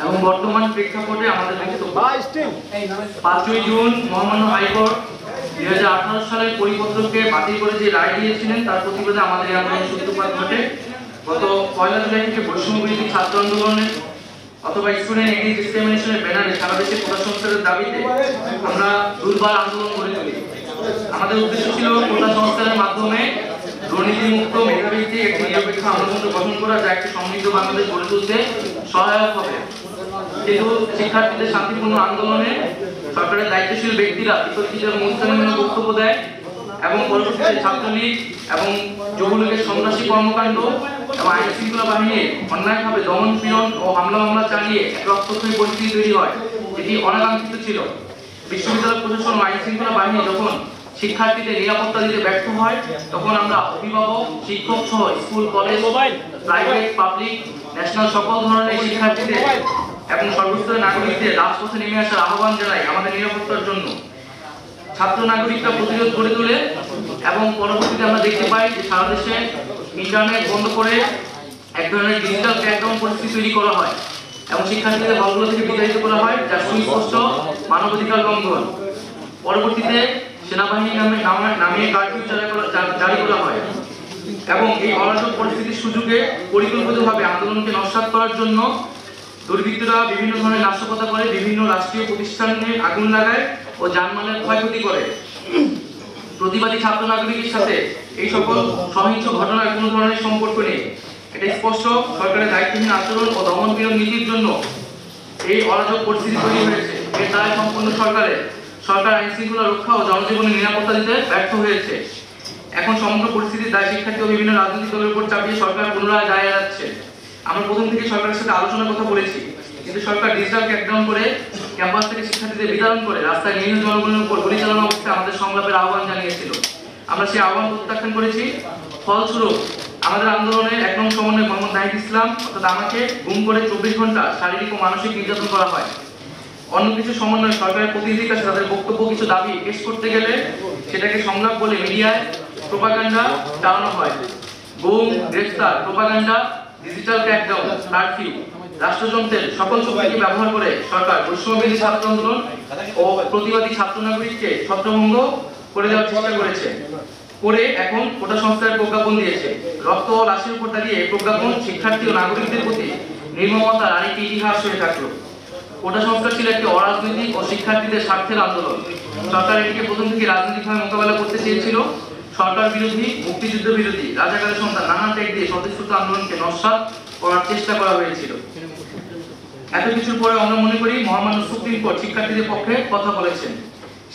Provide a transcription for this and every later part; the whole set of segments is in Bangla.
এবং বর্তমান প্রেক্ষাপটে আমাদের বক্তব্য 5ই জুন মহামান্য হাইকোর্ট 2018 সালের পরিপত্রকে বাতিল করে যে রায় দিয়েছিলেন তার প্রতিবাদে আমাদের এই আন্দোলনের সূত্রপাত ঘটে। গত 1 জুলাই থেকে বৈষম্য বিরোধী ছাত্র আন্দোলনে অথবা স্টুডেন্ট এগেইনস্ট ডিসক্রিমিনেশনের ব্যানারে সারা দেশে কোটা সংস্কারের দাবিতে আমরা দুর্বার আন্দোলন গড়ে তুলি। আমাদের উদ্দেশ্য ছিল কোটা সংস্কারের মাধ্যমে দুর্নীতিমুক্ত মেধাভিত্তিক একটি নিরপেক্ষ আমলাতন্ত্র গঠন করা, যা একটি সমৃদ্ধ বাংলাদেশ গড়ে তুলতে সহায়ক হবে। কিন্তু শিক্ষার্থীদের শান্তিপূর্ণ আন্দোলনে সরকারের দায়িত্বশীল ব্যক্তিরা বিতর্কিত এবং উস্কানিমূলক বক্তব্য দেয় এবং পরবর্তীতে ছাত্রলীগ এবং যুবলীগের সন্ত্রাসী কর্মকাণ্ড এবং আইন শৃঙ্খলা বাহিনীর অন্যায়ভাবে দমন পীড়ন ও মামলা চালিয়ে এক রক্তক্ষয়ী পরিস্থিতি তৈরি হয়, যেটি অনাকাঙ্ক্ষিত ছিল। বিশ্ববিদ্যালয় প্রশাসন ও আইন শৃঙ্খলা বাহিনী যখন শিক্ষার্থীদের নিরাপত্তা দিতে ব্যর্থ হয়, তখন আমরা অভিভাবক, শিক্ষক সহ school, college, private, public, national সকল ধরনের শিক্ষার্থীদের এবং সর্বস্তরের নাগরিকদের রাজপথে নেমে আসার আহ্বান জানাই আমাদের নিরাপত্তার জন্য। ছাত্র নাগরিকরা প্রতিরোধ গড়ে তোলে এবং পরবর্তীতে আমরা দেখতে পাই যে সারা দেশে ইন্টারনেট বন্ধ করে এক ধরনের ডিজিটাল ক্র্যাকডাউন পরিস্থিতি তৈরি করা হয় এবং শিক্ষার্থীদের হলগুলো থেকে বিতাড়িত করা হয়, যা সুস্পষ্ট মানবাধিকার লঙ্ঘন। পরবর্তীতে সেনাবাহিনী নামিয়ে কারফিউ জারি করা হয় এবং এই অরাজক পরিস্থিতির সুযোগে পরিকল্পিতভাবে আন্দোলনকে নস্যাৎ করার জন্য দুর্বৃত্তরা বিভিন্ন ধরনের নাশকতা করে, বিভিন্ন রাষ্ট্রীয় প্রতিষ্ঠানে আগুন লাগায় ও জানমালের ক্ষয়ক্ষতি করে। প্রতিবাদী ছাত্র নাগরিকের সাথে এই সকল সহিংস ঘটনার কোনো ধরনের সম্পর্ক নেই। এটা স্পষ্ট সরকারের দায়িত্বহীন আচরণ ও দমনপীড়ন নীতির জন্য এই অরাজক পরিস্থিতি তৈরি হয়েছে। এর দায় সম্পূর্ণ সরকার আইন শৃঙ্খলা রক্ষা ও জনজীবনের নিরাপত্তা দিতে ব্যর্থ হয়েছে। এখন সমগ্র পরিস্থিতির দায় শিক্ষার্থী ও বিভিন্ন রাজনৈতিক দলের উপর চাপিয়ে সরকার পুনরায় দায় এড়াচ্ছে। আমরা প্রথম থেকে সরকারের সাথে আলোচনার কথা বলেছি, কিন্তু সরকার ডিজিটাল ক্র্যাকডাউন করে ক্যাম্পাস থেকে শিক্ষার্থীদের বিতরণ করে রাস্তায় নিরীহ জনগণের উপর গুলি চালানো অবস্থায় আমাদের সংলাপের আহ্বান জানিয়েছিল। আমরা সেই আহ্বান প্রত্যাখ্যান করেছি। ফলস্বরূপ আমাদের আন্দোলনের 1 নং সমন্বয় মোহাম্মদ নাহিদ ইসলাম অর্থাৎ আমাকে গুম করে 24 ঘন্টা শারীরিক ও মানসিক নির্যাতন করা হয়। অন্য কিছু সমন্বয় সরকারের প্রতিনিধির কাছে তাদের বক্তব্য, কিছু দাবি পেশ করতে গেলে সেটাকে সংলাপ বলে মিডিয়ায় প্রোপাগান্ডা চালানো হয়। গুম, গ্রেফতার, প্রোপাগান্ডা, ডিজিটাল ক্র্যাকডাউন, কারফিউ, রাষ্ট্রযন্ত্রের সকল শক্তিকে ব্যবহার করে সরকার বৈষম্যবিরোধী ছাত্র আন্দোলন ও প্রতিবাদী ছাত্র নাগরিককে ছত্রভঙ্গ করে দেওয়ার চেষ্টা করেছে। এখন কোটা সংস্কারের প্রজ্ঞাপন দিয়েছে। রক্ত ও লাশের উপর দাঁড়িয়ে প্রজ্ঞাপন শিক্ষার্থী ও নাগরিকদের প্রতি নির্মমতার আরেকটি ইতিহাস হয়ে থাকলো। কোটা সংস্কার ছিল একটি অরাজনৈতিক ও শিক্ষার্থীদের স্বার্থের আন্দোলন। সরকার এটিকে প্রথম থেকে রাজনৈতিকভাবে মোকাবেলা করতে চেয়েছিল। সরকার বিরোধী, মুক্তিযুদ্ধ বিরোধী, রাজাকারের সন্তান নানা ট্যাগ দিয়ে স্বতঃস্ফূর্ত আন্দোলনকে নস্যাৎ করার চেষ্টা করা হয়েছিল। এত কিছুর পরে আমরা মনে করি মহামান্য সুপ্রিম কোর্ট শিক্ষার্থীদের পক্ষে কথা বলেছেন।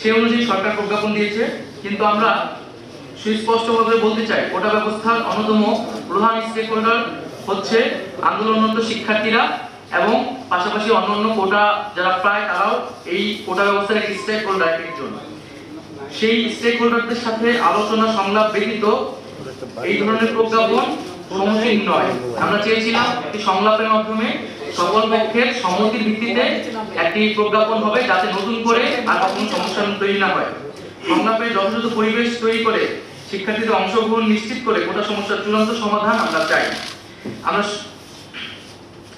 সেই অনুযায়ী সরকার প্রজ্ঞাপন দিয়েছে। কিন্তু আমরা সুস্পষ্টভাবে বলতে চাই, কোটা ব্যবস্থার অন্যতম প্রধান স্টেক হোল্ডার হচ্ছে আন্দোলনরত শিক্ষার্থীরা এবং পাশাপাশি অন্যান্য কোটা যারা প্রায় তারাও এই কোটা ব্যবস্থার একটি স্টেক হোল্ডার একজন। সেই স্টেক হোল্ডারদের সাথে আলোচনা সংলাপ ব্যতীত এই ধরনের প্রজ্ঞাপন সমীচীন নয়। আমরা চেয়েছিলাম একটি সংলাপের মাধ্যমে সকল পক্ষের সম্মতির ভিত্তিতে একটি প্রজ্ঞাপন হবে, যাতে নতুন করে আর কখনো সমস্যা তৈরি না হয়। সংলাপের যথাযথ পরিবেশ তৈরি করে শিক্ষার্থীদের অংশগ্রহণ নিশ্চিত করে কোটা সমস্যার চূড়ান্ত সমাধান আমরা চাই।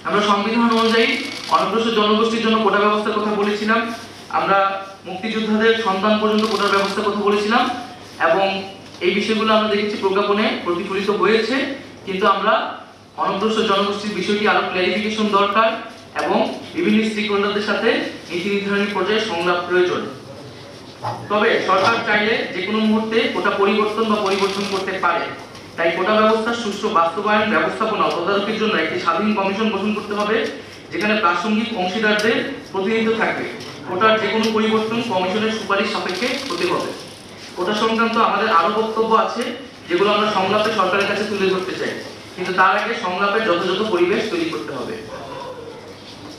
আমরা সংবিধান অনুযায়ী অনগ্রসর জনগোষ্ঠীর জন্য কোটা ব্যবস্থার কথা বলেছিলাম। আমরা মুক্তিযোদ্ধাদের সন্তান পর্যন্ত কোটার ব্যবস্থার কথা বলেছিলাম এবং এই বিষয়গুলো আমরা দেখেছি প্রজ্ঞাপনে প্রতিফলিত হয়েছে। কিন্তু আমরা অনগ্রসর জনগোষ্ঠীর বিষয়টি আরো ক্লারিফিকেশন দরকার এবং বিভিন্ন স্টেক হোল্ডারদের সাথে নীতি নির্ধারণী পর্যায়ে সংলাপ প্রয়োজন। তবে সরকার চাইলে যে কোনো মুহূর্তে কোটা পরিবর্তন করতে পারে। তাই কোটা ব্যবস্থার সুষ্ঠু বাস্তবায়ন, ব্যবস্থাপনা ও তদারকির জন্য একটি স্বাধীন কমিশন গঠন করতে হবে, যেখানে প্রাসঙ্গিক অংশীদারদের প্রতিনিধিত্ব থাকবে। কোটার যে কোনো পরিবর্তন কমিশনের সুপারিশ সাপেক্ষে হতে হবে। কোটা সংক্রান্ত আমাদের আরো বক্তব্য আছে, যেগুলো আমরা সংলাপে সরকারের কাছে তুলে ধরতে চাই, কিন্তু তার আগে সংলাপের যথাযথ পরিবেশ তৈরি করতে হবে।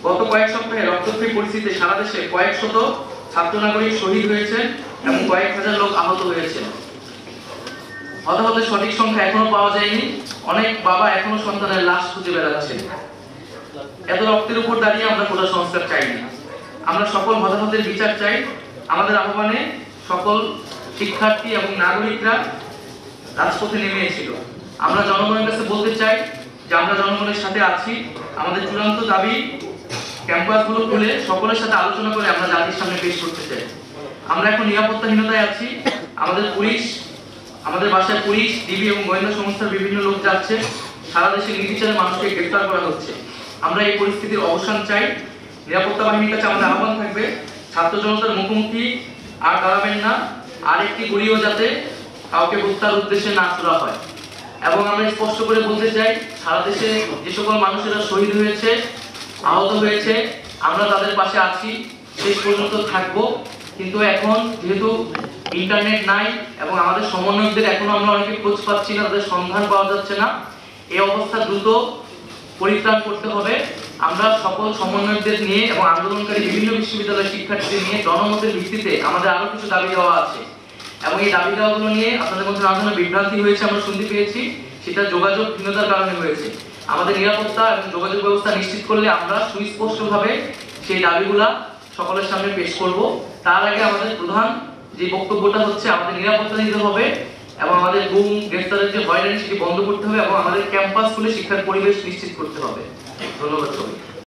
গত কয়েক সপ্তাহে রক্তক্ষয়ী পরিস্থিতিতে সারা দেশে কয়েক শত ছাত্র নাগরিক শহীদ হয়েছেন এবং কয়েক হাজার লোক আহত হয়েছেন। হতাহতের সঠিক সংখ্যা এখনো পাওয়া যায়নি। অনেক বাবা এখনো সন্তানের লাশ খুঁজে বেড়াচ্ছেন। এত রক্তের উপর দাঁড়িয়ে আমরা কোটা সংস্কার চাইনি। আমরা সকল হতাহতের বিচার চাই। আমাদের আহ্বানে সকল শিক্ষার্থী এবং নাগরিকরা রাজপথে নেমেছিল। আমরা জনগণের কাছে বলতে চাই যে আমরা জনগণের সাথে আছি। আমাদের চূড়ান্ত দাবি ক্যাম্পাসগুলো খুলে সকলের সাথে আলোচনা করে আমরা জাতির সামনে পেশ করতে চাই। আমরা এখন নিরাপত্তাহীনতায় আছি। আমাদের পুলিশ, আমাদের বাসায় পুলিশ, ডিবি এবং গোয়েন্দা সংস্থার বিভিন্ন লোক যাচ্ছে, সারা দেশে নির্বিচারে মানুষকে গ্রেফতার করা হচ্ছে। আমরা এই পরিস্থিতির অবসান চাই। নিরাপত্তা বাহিনীর কাছে আমাদের আহ্বান থাকবে, ছাত্র জনতার মুখোমুখি আর দাঁড়াবেন না, আরেকটি গুলিও যাতে কাউকে হত্যার উদ্দেশ্যে না ছোড়া হয়। এবং আমরা স্পষ্ট করে বলতে চাই, সারা দেশে যে সকল মানুষেরা শহীদ হয়েছে, আহত হয়েছে, আমরা তাদের পাশে আছি, শেষ পর্যন্ত থাকবো। কিন্তু এখন যেহেতু ইন্টারনেট নাই এবং আমাদের সমন্বয়কদের এখনো আমরা অনেকে খোঁজ পাচ্ছি না, তাদের সন্ধান পাওয়া যাচ্ছে না, এই অবস্থা দ্রুত পরিত্রাণ করতে হবে। আমরা সকল সমন্বয়কদের নিয়ে এবং আন্দোলনকারী বিভিন্ন বিশ্ববিদ্যালয়ের শিক্ষার্থীদের নিয়ে জনমতের ভিত্তিতে আমাদের আরো কিছু দাবি দেওয়া আছে এবং এই দাবি দেওয়াগুলো নিয়ে আপনাদের মধ্যে নানা ধরনের বিভ্রান্তি হয়েছে আমরা শুনতে পেয়েছি, সেটা যোগাযোগহীনতার কারণে হয়েছে। আমাদের নিরাপত্তা এবং যোগাযোগ ব্যবস্থা নিশ্চিত করলে আমরা সুস্পষ্টভাবে সেই দাবিগুলা সকলের সামনে পেশ করব। তার আগে আমাদের প্রধান যে বক্তব্যটা হচ্ছে, আমাদের নিরাপত্তা দিতে হবে এবং আমাদের গুম গ্রেফতারের যে হয়রানি সেটি বন্ধ করতে হবে এবং আমাদের ক্যাম্পাস খুলে শিক্ষার পরিবেশ নিশ্চিত করতে হবে। ধন্যবাদ সবাই।